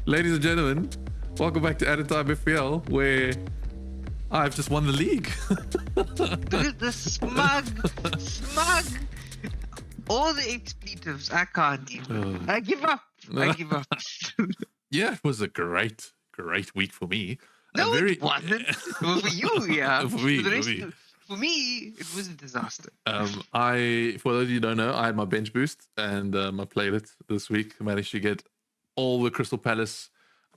Ladies and gentlemen, welcome back to Added Time FPL, where I've just won the league. Look at the smug. All the expletives, I can't even. I give up. Yeah, it was a great week for me. No, it wasn't. Well, for you, yeah. For me. For me, it was a disaster. For those of you who don't know, I had my bench boost and I played it this week. I managed to get all the Crystal Palace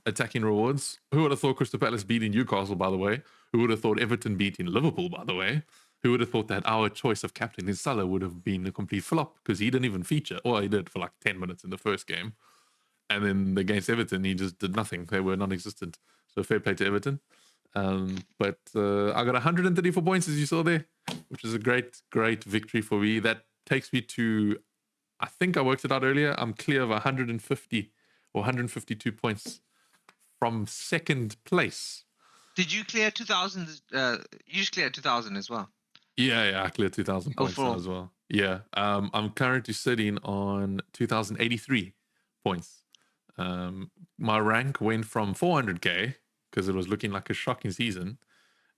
attacking rewards. Who would have thought Crystal Palace beating Newcastle, by the way? Who would have thought Everton beating Liverpool, by the way? Who would have thought that our choice of captain in Salah would have been a complete flop because he didn't even feature. Well, he did for like 10 minutes in the first game. And then against Everton, he just did nothing. They were non-existent. So fair play to Everton. But I got 134 points, as you saw there, which is a great victory for me. That takes me to, I think I worked it out earlier, I'm clear of 150 or 152 points from second place. Did you clear 2,000? You just cleared 2,000 as well. Yeah, I cleared 2,000 points now as well. Yeah, I'm currently sitting on 2,083 points. My rank went from 400k because it was looking like a shocking season.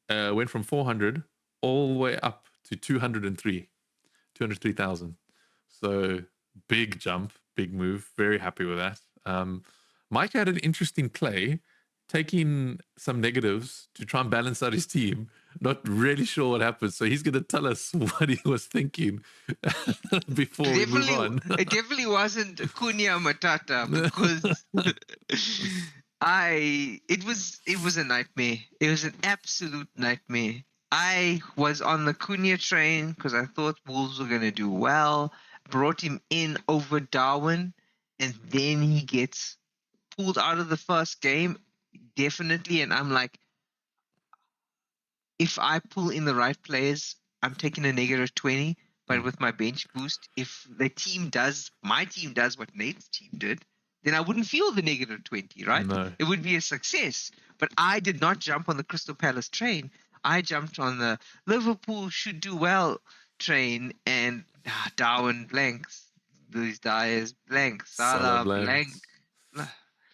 Went from 400 all the way up to 203,000. So big jump, big move. Very happy with that. Mike had an interesting play, taking some negatives to try and balance out his team. Not really sure what happened. So he's going to tell us what he was thinking before we move on. It definitely wasn't Cunha Matata because it was a nightmare. It was an absolute nightmare. I was on the Cunha train because I thought Wolves were going to do well. Brought him in over Darwin, and then he gets pulled out of the first game, definitely. And I'm like, if I pull in the right players, I'm taking a negative 20. But with my bench boost, if my team does what Nate's team did, then I wouldn't feel the negative 20, right? No. It would be a success. But I did not jump on the Crystal Palace train. I jumped on the Liverpool should do well train, and Darwin blanks. These Dyers blank. Salah blank.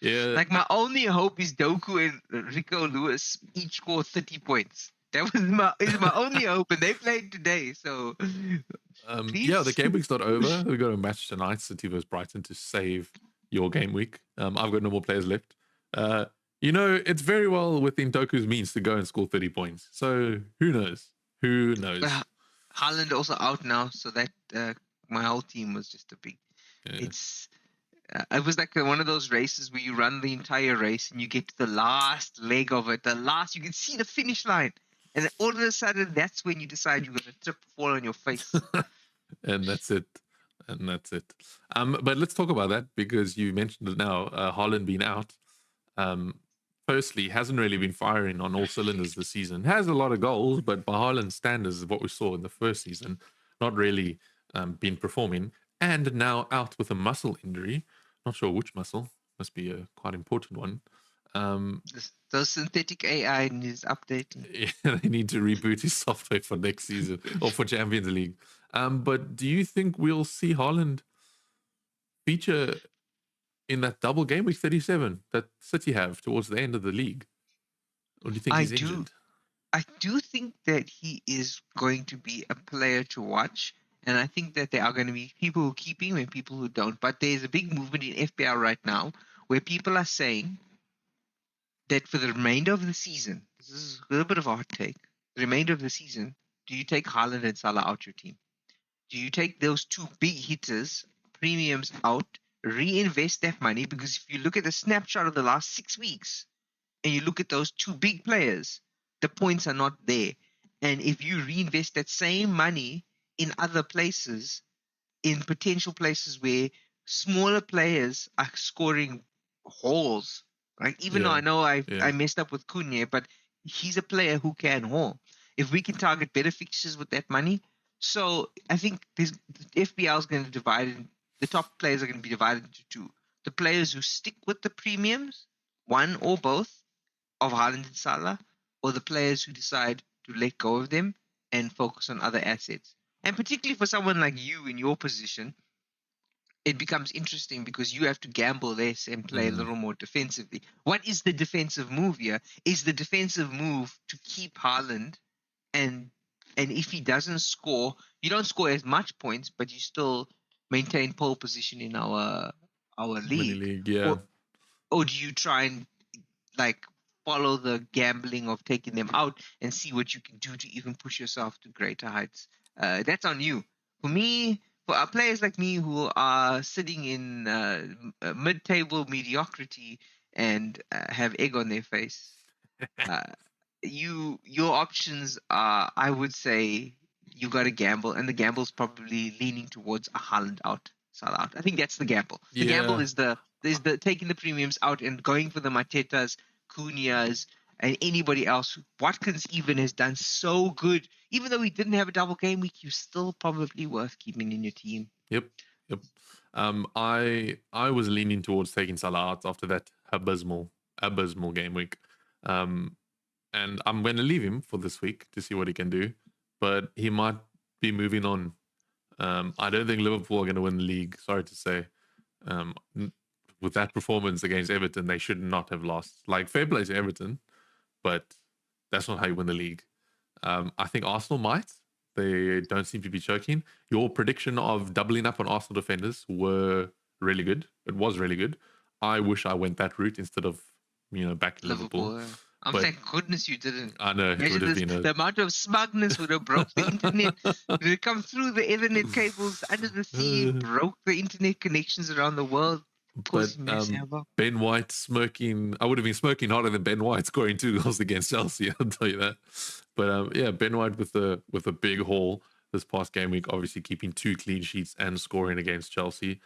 Yeah. Like my only hope is Doku and Rico Lewis each score 30 points. That was my only hope, and they played today. So, yeah, the game week's not over. We've got a match tonight, City vs Brighton, to save your game week. I've got no more players left. It's very well within Doku's means to go and score 30 points. So who knows? Haaland also out now, so that my whole team was just a big. Yeah. It was like one of those races where you run the entire race and you get to the last leg of it. You can see the finish line. And then all of a sudden, that's when you decide you're going to trip, fall on your face. And that's it. But let's talk about that because you mentioned it now. Haaland being out. Firstly, hasn't really been firing on all cylinders this season. Has a lot of goals, but by Haaland's standards of what we saw in the first season, not really been performing. And now out with a muscle injury. Not sure which muscle. Must be a quite important one. Those synthetic AI needs updating. Yeah, they need to reboot his software for next season or for Champions League. But do you think we'll see Haaland feature in that double game week 37 that City have towards the end of the league? Or do you think he's injured? I do think that he is going to be a player to watch. And I think that there are going to be people who keep him and people who don't. But there's a big movement in FPL right now where people are saying that for the remainder of the season, this is a little bit of a hot take, the remainder of the season, do you take Haaland and Salah out your team? Do you take those two big hitters, premiums out, reinvest that money? Because if you look at the snapshot of the last 6 weeks and you look at those two big players, the points are not there. And if you reinvest that same money in other places, in potential places where smaller players are scoring hauls, right? Even though I know I messed up with Cunha, but he's a player who can haul. If we can target better fixtures with that money, so I think FPL is going to divide. The top players are going to be divided into two: the players who stick with the premiums, one or both, of Haaland and Salah, or the players who decide to let go of them and focus on other assets. And particularly for someone like you in your position, it becomes interesting because you have to gamble less and play a little more defensively. What is the defensive move here? Is the defensive move to keep Haaland, and if he doesn't score, you don't score as much points, but you still maintain pole position in our Mini league. league, yeah. Or do you try and like follow the gambling of taking them out and see what you can do to even push yourself to greater heights? That's on you. For me, for our players like me who are sitting in mid-table mediocrity and have egg on their face, uh, your options are, I would say, you got to gamble, and the gamble's probably leaning towards a Haaland out, Salah out. I think that's the gamble. The gamble is the taking the premiums out and going for the Matetas, Cunhas, and anybody else. Watkins even has done so good, even though he didn't have a double game week. You're still probably worth keeping in your team. Yep. I was leaning towards taking Salah out after that abysmal game week. And I'm going to leave him for this week to see what he can do, but he might be moving on. I don't think Liverpool are going to win the league. Sorry to say. With that performance against Everton, they should not have lost. Like, fair play to Everton, but that's not how you win the league. I think Arsenal might. They don't seem to be choking. Your prediction of doubling up on Arsenal defenders were really good. It was really good. I wish I went that route instead of, back to Liverpool. Thank goodness you didn't. I know. It would have been the amount of smugness would have broke the internet. Would have come through the Ethernet cables under the sea, broke the internet connections around the world. But Ben White smoking, I would have been smoking harder than Ben White scoring 2 goals against Chelsea, I'll tell you that. But yeah, Ben White with a big haul this past game week, obviously keeping 2 clean sheets and scoring against Chelsea.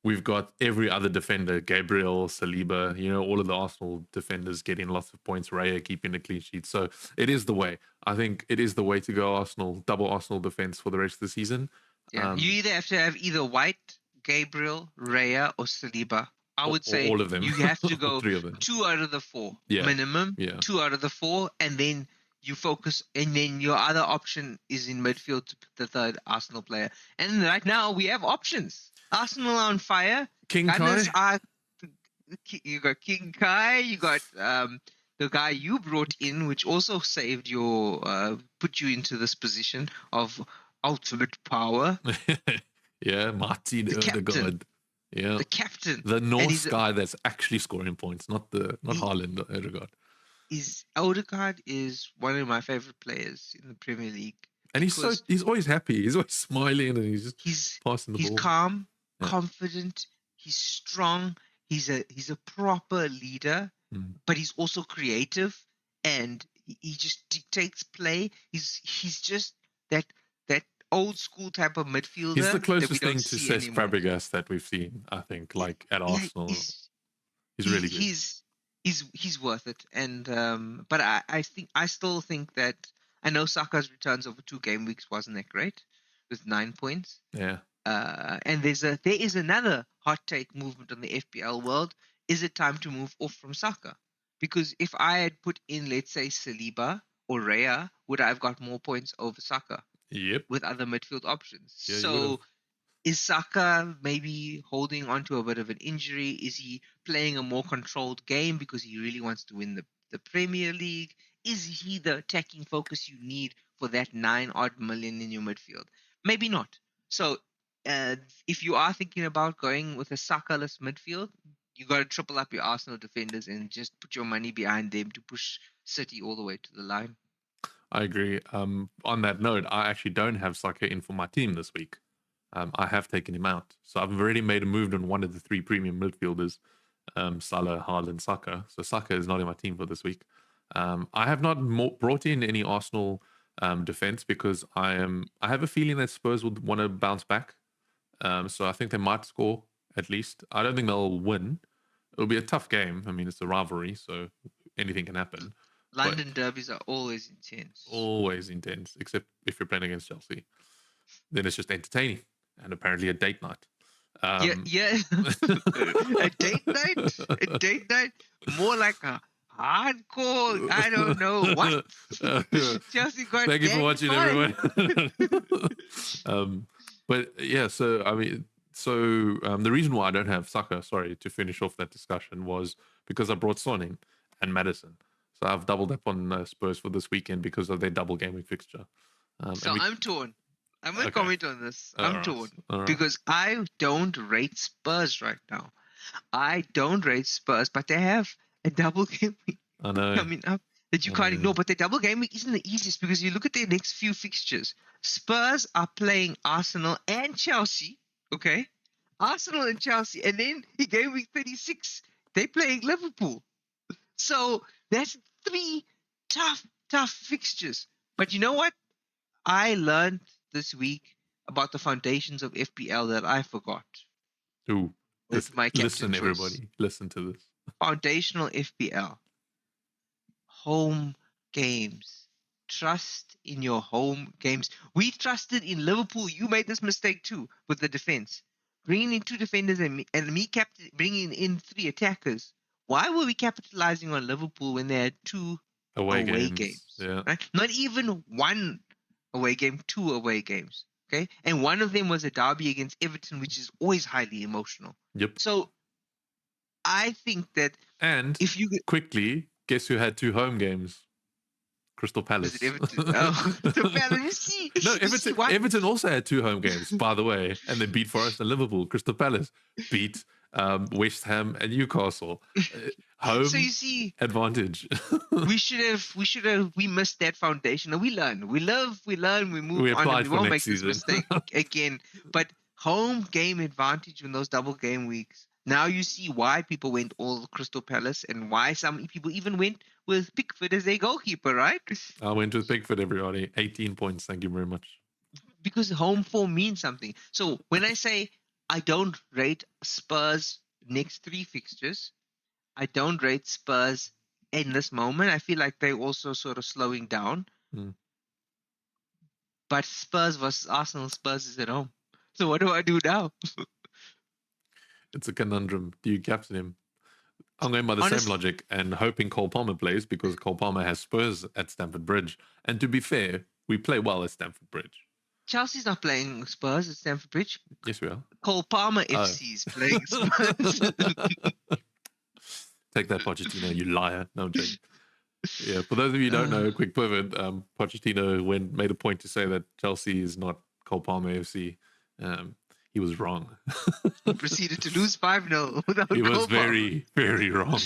We've got every other defender, Gabriel, Saliba, all of the Arsenal defenders getting lots of points, Raya keeping a clean sheet. So it is the way. I think it is the way to go, Arsenal, double Arsenal defense for the rest of the season. Yeah, you either have to have either White, Gabriel, Raya, or Saliba. I would say all of them. You have to go 3 of them. 2 out of the 4 minimum. Yeah. 2 out of the 4, and then you focus, and then your other option is in midfield to put the third Arsenal player. And right now we have options. Arsenal are on fire. King Kai. You got King Kai. You got the guy you brought in, which also saved put you into this position of ultimate power. Yeah, Martin Odegaard. Yeah, the captain, the Norse guy that's actually scoring points, not Haaland. Odegaard. Odegaard is one of my favorite players in the Premier League, and he's always happy. He's always smiling, and he's passing the ball. He's calm, confident. He's strong. He's a proper leader, but he's also creative, and he just dictates play. He's just that old school type of midfielder. He's the closest thing to Cesc Fabregas that we've seen, I think, like at Arsenal. He's really good. He's worth it, and but I still think that I know Saka's returns over 2 game weeks wasn't that great, with 9 points. Yeah. And there is another hot take movement on the FPL world. Is it time to move off from Saka? Because if I had put in, let's say, Saliba or Raya, would I have got more points over Saka? Yep. With other midfield options. Yeah, so is Saka maybe holding on to a bit of an injury? Is he playing a more controlled game because he really wants to win the Premier League? Is he the attacking focus you need for that 9-odd million in your midfield? Maybe not. So if you are thinking about going with a Saka-less midfield, you got to triple up your Arsenal defenders and just put your money behind them to push City all the way to the line. I agree. On that note, I actually don't have Saka in for my team this week. I have taken him out. So I've already made a move on one of the 3 premium midfielders, Salah, Haaland, Saka. So Saka is not in my team for this week. I have not brought in any Arsenal defense because I have a feeling that Spurs will want to bounce back. So I think they might score at least. I don't think they'll win. It'll be a tough game. I mean, it's a rivalry, so anything can happen. London derbies are always intense. Always intense, except if you're playing against Chelsea. Then it's just entertaining and apparently a date night. Yeah. A date night? A date night? More like a hardcore, I don't know what. Chelsea got Thank you for watching, everyone. But yeah, so I mean, So the reason why I don't have Saka, sorry, to finish off that discussion, was because I brought Son in and Madison. So I've doubled up on Spurs for this weekend because of their double game week fixture. So I'm torn. I'm going to Okay. comment on this. All I'm right, torn all right. because I don't rate Spurs right now. I don't rate Spurs, but they have a double game week I know. coming up that you can't ignore. But the double game week isn't the easiest because you look at their next few fixtures. Spurs are playing Arsenal and Chelsea. Okay, Arsenal and Chelsea, and then in game week 36 they're playing Liverpool. So that's 3 tough fixtures. But you know what? I learned this week about the foundations of FPL that I forgot. Ooh, With my captain listen, choice. everybody, listen to this. Foundational FPL. Home games. Trust in your home games. We trusted in Liverpool. You made this mistake too with the defense. Bringing in 2 defenders and me bringing in 3 attackers. Why were we capitalizing on Liverpool when they had 2 away games? Yeah. Right? Not even 1 away game, 2 away games. Okay, and one of them was a derby against Everton, which is always highly emotional. Yep. So I think that if you quickly, guess who had 2 home games? Crystal Palace. Was it Everton? Oh, Crystal Palace. You see, no, Everton also had 2 home games, by the way, and they beat Forest and Liverpool. Crystal Palace beat West Ham and Newcastle. Home so you see, advantage. we missed that foundation, and we learn, we learn, we move we on, and we won't make season. this mistake again. But home game advantage in those double game weeks. Now you see why people went all Crystal Palace and why some people even went with Pickford as their goalkeeper, right? I went with Pickford, everybody. 18 points. Thank you very much. Because home form means something. So when I say I don't rate Spurs next 3 fixtures, I don't rate Spurs in this moment. I feel like they're also sort of slowing down. But Spurs versus Arsenal, Spurs is at home. So what do I do now? It's a conundrum. Do you captain him? I'm going by the same logic and hoping Cole Palmer plays because Cole Palmer has Spurs at Stamford Bridge. And to be fair, we play well at Stamford Bridge. Chelsea's not playing Spurs at Stamford Bridge. Yes, we are. Cole Palmer FC is playing Spurs. Take that, Pochettino, you liar. No, I'm joking. Yeah, for those of you who don't know, quick pivot, Pochettino made a point to say that Chelsea is not Cole Palmer FC. He was wrong. He proceeded to lose 5-0 without He was Cole very, very wrong.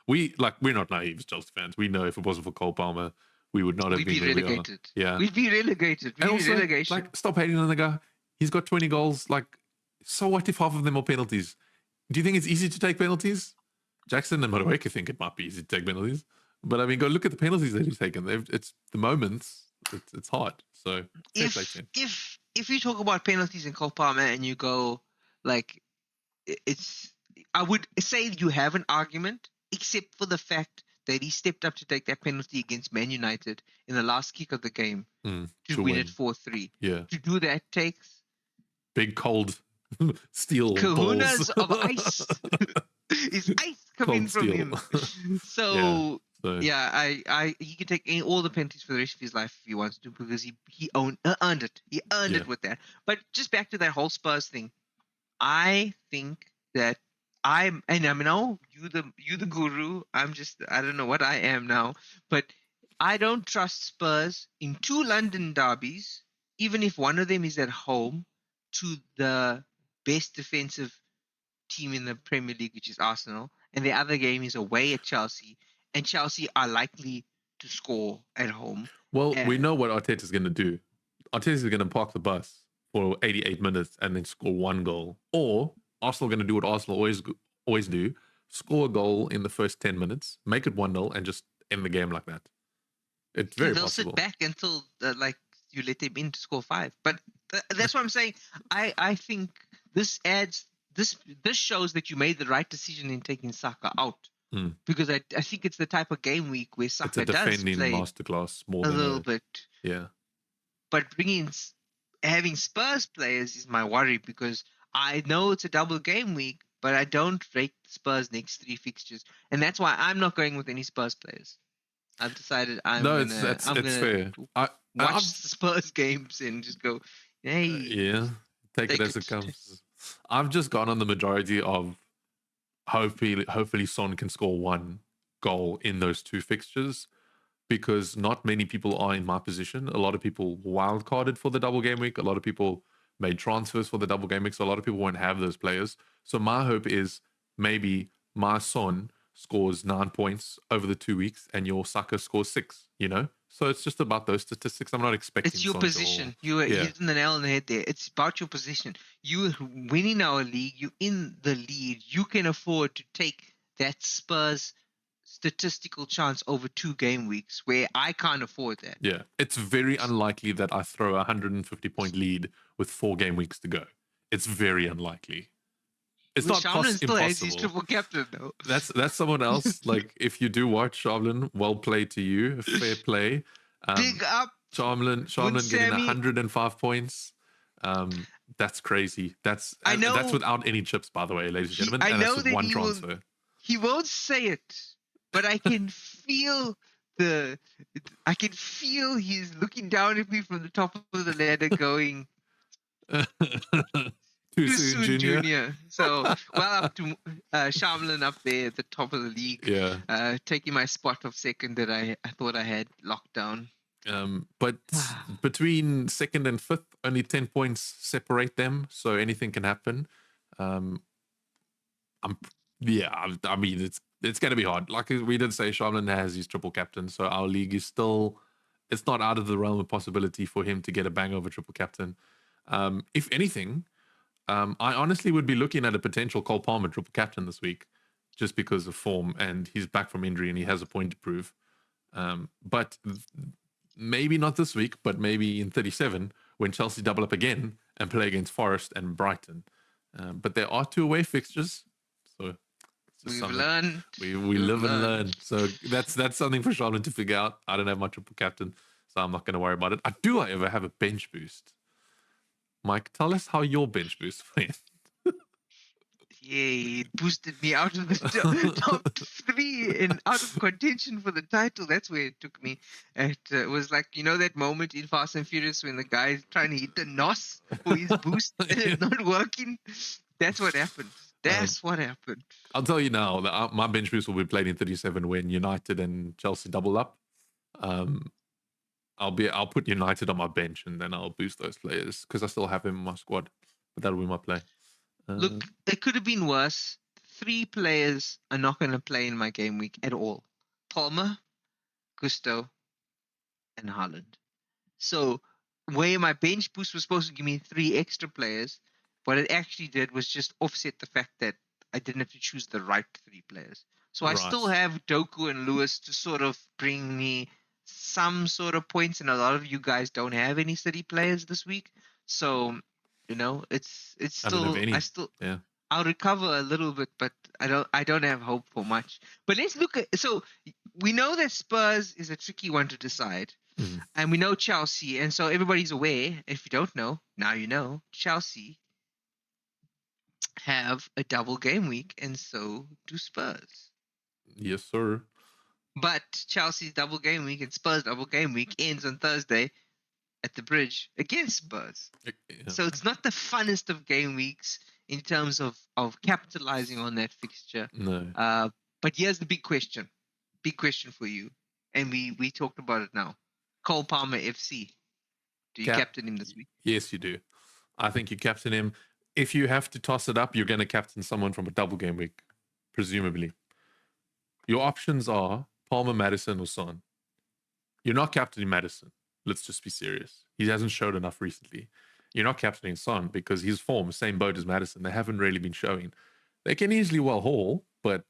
We're not naive as Chelsea fans. We know if it wasn't for Cole Palmer, we would not have been relegated. Yeah. We'd be relegated. We'd be relegation. Like, stop hating on the guy. He's got 20 goals. Like, so what if half of them are penalties? Do you think it's easy to take penalties? Jackson and Madueke think it might be easy to take penalties. But I mean, go look at the penalties that he's taken. It's the moments. It's hard. So if you talk about penalties in Cole Palmer and you go like I would say you have an argument, except for the fact that he stepped up to take that penalty against Man United in the last kick of the game to win it 4-3. Yeah. To do that takes big cold steel kahunas balls. of ice. Is ice coming from him? So he can take all the penalties for the rest of his life if he wants to because he earned it. He earned it with that. But just back to that whole Spurs thing, I think that you the guru. I don't know what I am now, but I don't trust Spurs in 2 London derbies, even if one of them is at home to the best defensive team in the Premier League, which is Arsenal, and the other game is away at Chelsea, and Chelsea are likely to score at home. Well, we know what Arteta's going to do. Arteta's going to park the bus for 88 minutes and then score 1 goal. Or Arsenal are going to do what Arsenal always do, score a goal in the first 10 minutes, make it 1-0, and just end the game like that. It's very possible. They'll sit back until you let them in to score 5. But that's what I'm saying. I think this shows that you made the right decision in taking Saka out. Because I think it's the type of game week where Saka does play masterclass more a than little bit. Yeah. But having Spurs players is my worry because I know it's a double game week, but I don't rate Spurs next 3 fixtures, and that's why I'm not going with any Spurs players. I've decided I'm gonna watch the Spurs games and just go, hey, take it as it comes. I've just gone on the majority of hopefully Son can score one goal in those two fixtures because not many people are in my position. A lot of people wildcarded for the double game week. A lot of people made transfers for the double game week. So a lot of people won't have those players. So my hope is maybe my Son scores 9 points over the 2 weeks and your Saka scores 6, you know? So it's just about those statistics. I'm not expecting It's your Son position. You yeah. hit the nail on the head there. It's about your position. You winning our league. You in the lead. You can afford to take that Spurs statistical chance over 2 game weeks where I can't afford that. Yeah. It's very unlikely that I throw a 150-point lead with 4 game weeks to go. It's very unlikely. It's not Shamlin still has his impossible. triple captain though. That's someone else. Like if you do watch Shamlin, well played to you. Fair play. Big up. Shamlin getting 105 points. That's crazy. That's without any chips, by the way, ladies and gentlemen. I know that's that one transfer. He won't say it, but I can feel he's looking down at me from the top of the ladder going Too soon, Junior. So well up to Shamlin up there at the top of the league. Yeah. Taking my spot of second that I thought I had locked down. But between second and fifth, only 10 points separate them, so anything can happen. I mean, it's going to be hard. Like we did say, Shamlin has his triple captain, so our league is still, it's not out of the realm of possibility for him to get a bang over triple captain. If anything, I honestly would be looking at a potential Cole Palmer triple captain this week, just because of form, and he's back from injury and he has a point to prove. But maybe not this week, but maybe in 37 when Chelsea double up again and play against Forest and Brighton. But there are 2 away fixtures, so we've learned. We live and learn. So that's something for Charlotte to figure out. I don't have my triple captain, so I'm not going to worry about it. I do, however, have a bench boost. Mike, tell us how your bench boost went. Yeah, it boosted me out of the top 3 and out of contention for the title. That's where it took me. It was like, you know, that moment in Fast and Furious when the guy's trying to hit the NOS for his boost and it's not working. That's what happened. What happened. I'll tell you now that my bench boost will be played in 37 when United and Chelsea double up. I'll put United on my bench and then I'll boost those players because I still have him in my squad. But that'll be my play. Look, it could have been worse. 3 players are not going to play in my game week at all. Palmer, Gusto, and Haaland. So where my bench boost was supposed to give me 3 extra players, what it actually did was just offset the fact that I didn't have to choose the right 3 players. So I still have Doku and Lewis to sort of bring me some sort of points, and a lot of you guys don't have any city players this week. So, you know, it's still I'll recover a little bit, but I don't have hope for much. But let's look at, so we know that Spurs is a tricky one to decide. And we know Chelsea, and so everybody's aware. If you don't know, now you know. Chelsea have a double game week, and so do Spurs. Yes, sir. But Chelsea's double game week and Spurs double game week ends on Thursday at the Bridge against Spurs. Yeah. So it's not the funnest of game weeks in terms of capitalizing on that fixture. No. But here's the big question. Big question for you. And we talked about it now. Cole Palmer FC. Do you captain him this week? Yes, you do. I think you captain him. If you have to toss it up, you're going to captain someone from a double game week, presumably. Your options are Palmer, Maddison, or Son. You're not captaining Maddison. Let's just be serious. He hasn't showed enough recently. You're not captaining Son because his form, same boat as Maddison. They haven't really been showing. They can easily well haul, but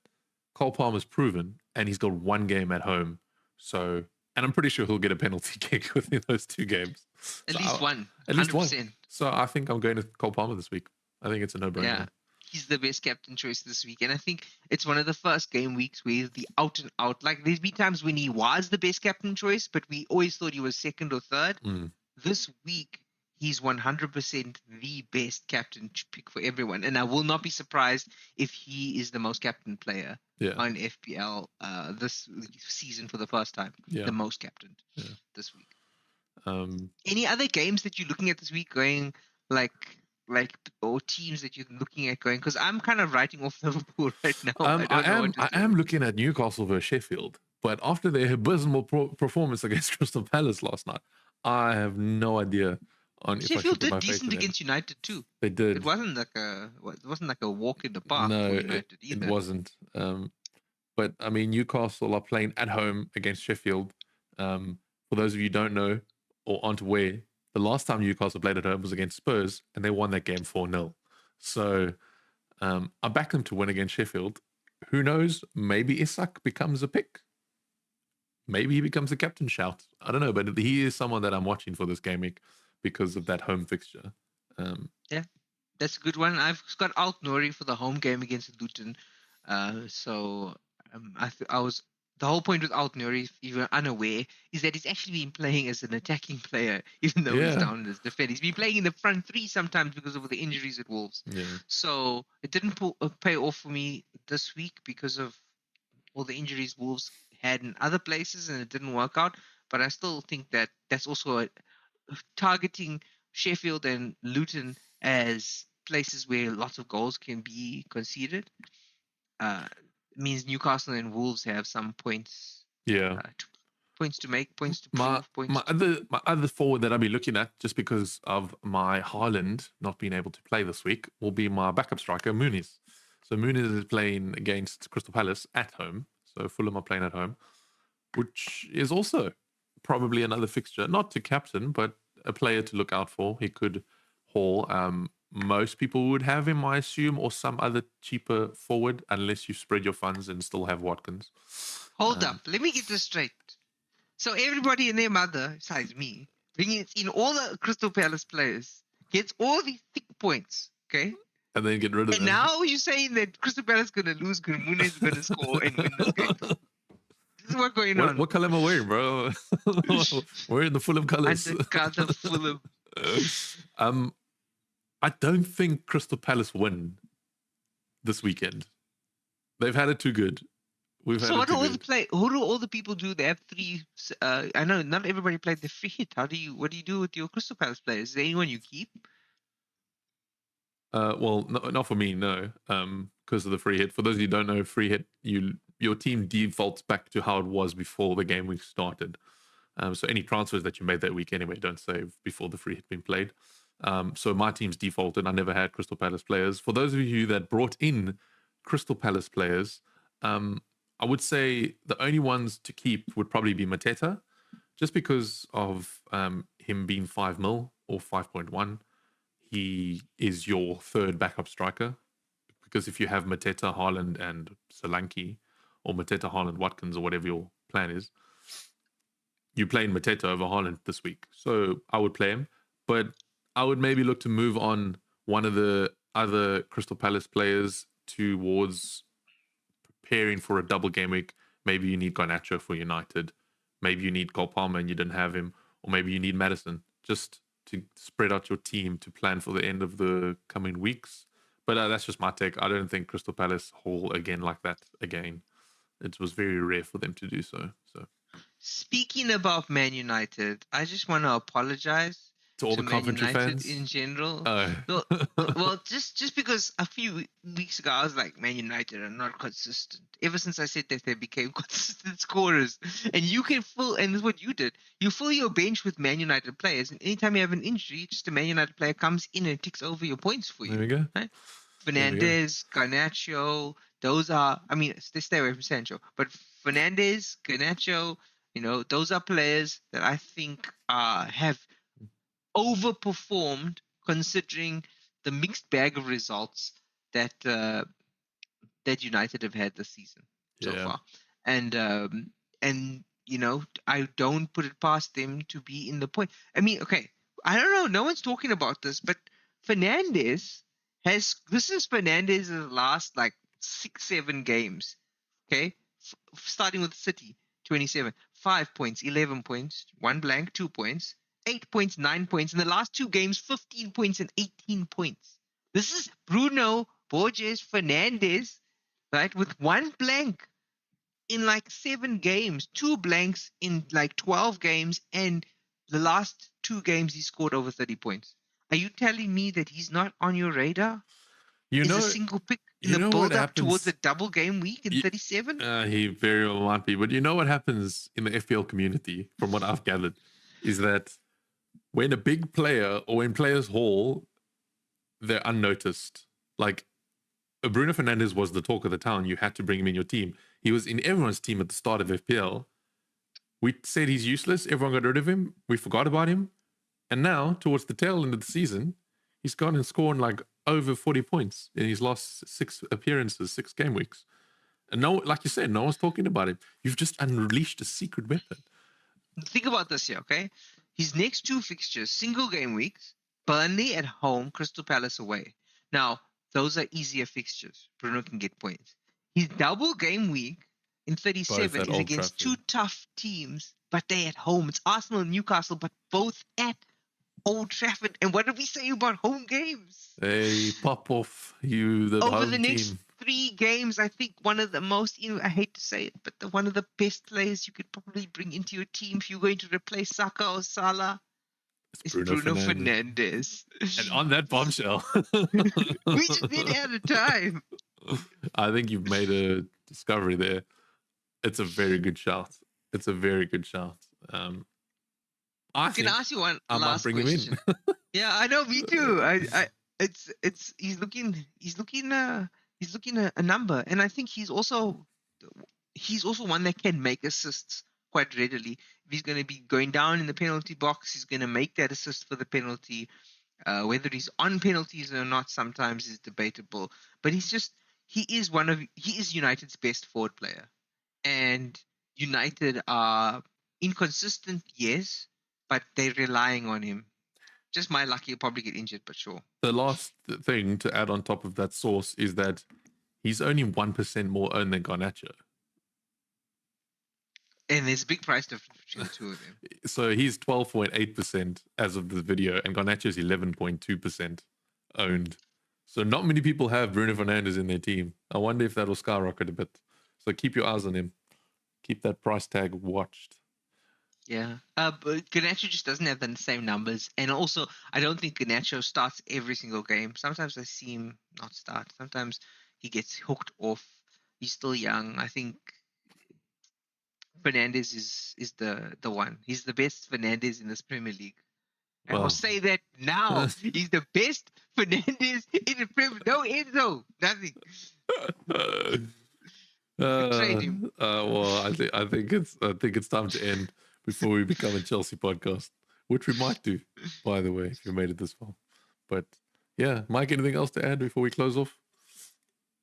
Cole Palmer's proven, and he's got 1 game at home. So, and I'm pretty sure he'll get a penalty kick within those 2 games. At least one. At least 1. So I think I'm going to Cole Palmer this week. I think it's a no-brainer. Yeah, he's the best captain choice this week. And I think it's one of the first game weeks where he's the out and out. Like, there's been times when he was the best captain choice, but we always thought he was second or third. This week, he's 100% the best captain pick for everyone. And I will not be surprised if he is the most captain player on FPL this season for the first time. Yeah. The most captained this week. Any other games that you're looking at this week going like or teams that you're looking at going? Because I'm kind of writing off Liverpool right now. I don't know what to I say. am looking at Newcastle versus Sheffield, but after their abysmal performance against Crystal Palace last night, I have no idea on if I should Sheffield put did my faith decent in them. against United too. They It did. wasn't like a walk in the park No, for United it either. wasn't. But I mean, Newcastle are playing at home against Sheffield. For those of you who don't know or aren't aware, the last time Newcastle played at home was against Spurs, and they won that game 4-0. So I back them to win against Sheffield. Who knows? Maybe Isak becomes a pick. Maybe he becomes a captain shout. I don't know, but he is someone that I'm watching for this game week because of that home fixture. Yeah, that's a good one. I've got Alt Nori for the home game against Luton. So I was the whole point with Alt Nori, if you were unaware, is that he's actually been playing as an attacking player, even though he's Yeah, down as defender. He's been playing in the front three sometimes because of the injuries at Wolves. yeah. So it didn't pay off for me this week because of all the injuries Wolves had in other places, and it didn't work out. But I still think that that's also targeting Sheffield and Luton as places where lots of goals can be conceded. Uh, means Newcastle and Wolves have some points, Yeah. points to make, points to My prove, points. my other forward that I'll be looking at, just because of my Haaland not being able to play this week, will be my backup striker, Muniz. So Muniz is playing against Crystal Palace at home. So Fulham are playing at home, which is also probably another fixture, not to captain, but a player to look out for. He could haul. Most people would have him, I assume, or some other cheaper forward, unless you spread your funds and still have Watkins. Hold up, let me get this straight. So everybody and their mother, besides me, bringing in all the Crystal Palace players, gets all these thick points, okay? And then get rid of And them. now you're saying that Crystal Palace is going to lose because Muniz is going to score and win this game. This is what's going on. What color am I wearing, bro? Wearing the Fulham colors. Undercover Fulham. I don't think Crystal Palace win this weekend. They've had it too good. So what do all who do all the people do? They have three. I know not everybody played the free hit. What do you do with your Crystal Palace players? Is there anyone you keep? Well, not for me, no. Because of the free hit. For those of you who don't know, free hit, your team defaults back to how it was before the game week started. So any transfers that you made that week anyway don't save before the free hit being played. So my team's defaulted. I never had Crystal Palace players. For those of you that brought in Crystal Palace players, I would say the only ones to keep would probably be Mateta, just because of him being 5 mil or 5.1. He is your third backup striker, because if you have Mateta, Haaland, and Solanke, or Mateta, Haaland, Watkins, or whatever your plan is, you're playing Mateta over Haaland this week. So I would play him, but I would maybe look to move on one of the other Crystal Palace players towards preparing for a double game week. Maybe you need Garnacho for United. Maybe you need Cole Palmer and you didn't have him. Or maybe you need Madison, just to spread out your team to plan for the end of the coming weeks. But that's just my take. I don't think Crystal Palace haul again like that again. It was very rare for them to do so. So Speaking about Man United, I just want to apologize to all the Man Coventry United fans in general. Oh. No, well, just because a few weeks ago I was like, Man United are not consistent. Ever since I said that, they became consistent scorers. And you can fill, and this is what you did. You fill your bench with Man United players, and anytime you have an injury, just a Man United player comes in and ticks over your points for you. There we go. Right? Fernandes, Garnacho, those are, I mean, they stay away from Sancho, but Fernandes, Garnacho, those are players that I think have overperformed considering the mixed bag of results that that United have had this season so far. And I don't put it past them to be in the point. I mean, okay, I don't know, no one's talking about this, but Fernandes this is Fernandes' last like 6-7 games. Okay, starting with City, 27, 5 points, 11 points, 1 blank, 2 points, 8 points, 9 points. In the last 2 games, 15 points and 18 points. This is Bruno, Borges, Fernandes, right, with 1 blank in like 7 games, 2 blanks in like 12 games, and the last 2 games he scored over 30 points. Are you telling me that he's not on your radar? You Is a know, single pick in you the know what build-up towards happens. a double game week in You- 37? He very well might be, but you know what happens in the FPL community, from what I've gathered, is that when a big player or when players haul, they're unnoticed. Like Bruno Fernandes was the talk of the town. You had to bring him in your team. He was in everyone's team at the start of FPL. We said he's useless. Everyone got rid of him. We forgot about him. And now, towards the tail end of the season, he's gone and scored like over 40 points in his last 6 appearances, 6 game weeks. And no, like you said, no one's talking about him. You've just unleashed a secret weapon. Think about this here, okay? His next 2 fixtures, single game weeks, Burnley at home, Crystal Palace away. Now, those are easier fixtures. Bruno can get points. His double game week in 37 at is Old against Trafford. 2 tough teams, but they at home. It's Arsenal and Newcastle, but both at Old Trafford. And what did we say about home games? Hey, pop off, you, the Over home the next team. 3 games, I think one of the most, I hate to say it, but one of the best players you could probably bring into your team if you're going to replace Saka or Salah is Bruno Fernandes. And on that bombshell, We just did out of time. I think you've made a discovery there. It's a very good shout. It's a very good shout. I Can think I ask you one I might last bring question? him in. Yeah, I know, me too. He's looking a number, and I think he's also one that can make assists quite readily. If he's going to be going down in the penalty box, he's going to make that assist for the penalty. Whether he's on penalties or not sometimes is debatable, but he is United's best forward player, and United are inconsistent, yes, but they're relying on him. Just my luck, he'll probably get injured, but sure. The last thing to add on top of that source is that he's only 1% more owned than Garnacho. And there's a big price difference between the two of them. So he's 12.8% as of the video, and Garnacho is 11.2% owned. So not many people have Bruno Fernandes in their team. I wonder if that'll skyrocket a bit. So keep your eyes on him. Keep that price tag watched. Yeah. But Garnacho just doesn't have the same numbers. And also, I don't think Garnacho starts every single game. Sometimes I see him not start. Sometimes he gets hooked off. He's still young. I think Fernandes is the one. He's the best Fernandes in this Premier League. And I'll say that now. He's the best Fernandes in the Premier League. No Enzo. Nothing. Trade him. Well, I think it's time to end before we become a Chelsea podcast, which we might do, by the way, if you made it this far. But yeah, Mike, anything else to add before we close off?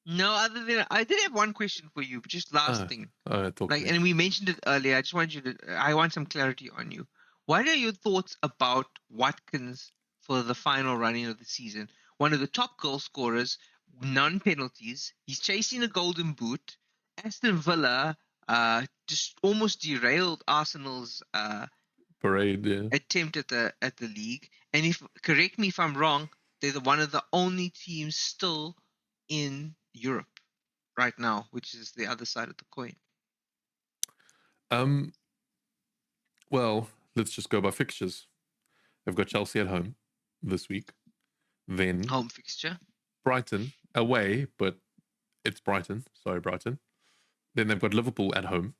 No, other than I did have one question for you, just last thing. And we mentioned it earlier. I just want I want some clarity on you. What are your thoughts about Watkins for the final running of the season? One of the top goal scorers, none penalties. He's chasing a golden boot. Aston Villa just almost derailed Arsenal's parade attempt at the league. And correct me if I'm wrong, they're one of the only teams still in Europe right now, which is the other side of the coin. Well, let's just go by fixtures. They've got Chelsea at home this week. Then home fixture. Brighton away, but it's Brighton. Sorry, Brighton. Then they've got Liverpool at home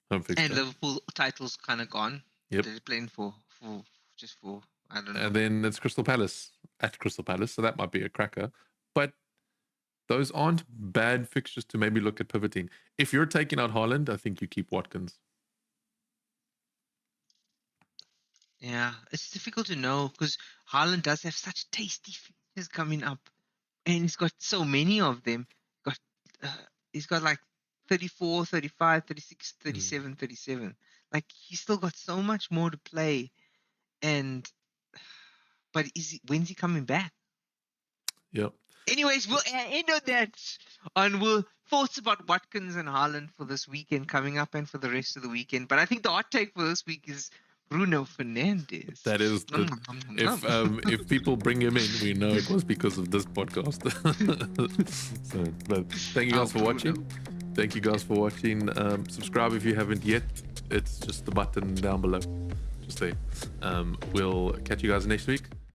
fixture. And Liverpool title's kind of gone. Yep. They're playing for I don't know. And then it's Crystal Palace at Crystal Palace, so that might be a cracker. But those aren't bad fixtures to maybe look at pivoting. If you're taking out Haaland, I think you keep Watkins. Yeah, it's difficult to know because Haaland does have such tasty fixtures coming up, and he's got so many of them. He's got like 34, 35, 36, 37, 37. Like he's still got so much more to play, but when's he coming back? Yep. Anyways, we'll end on that. On thoughts about Watkins and Haaland for this weekend coming up and for the rest of the weekend. But I think the hot take for this week is Bruno Fernandes. That is if people bring him in, we know it was because of this podcast. But thank you guys for watching. Thank you guys for watching. Subscribe if you haven't yet. It's just the button down below. Just there. We'll catch you guys next week.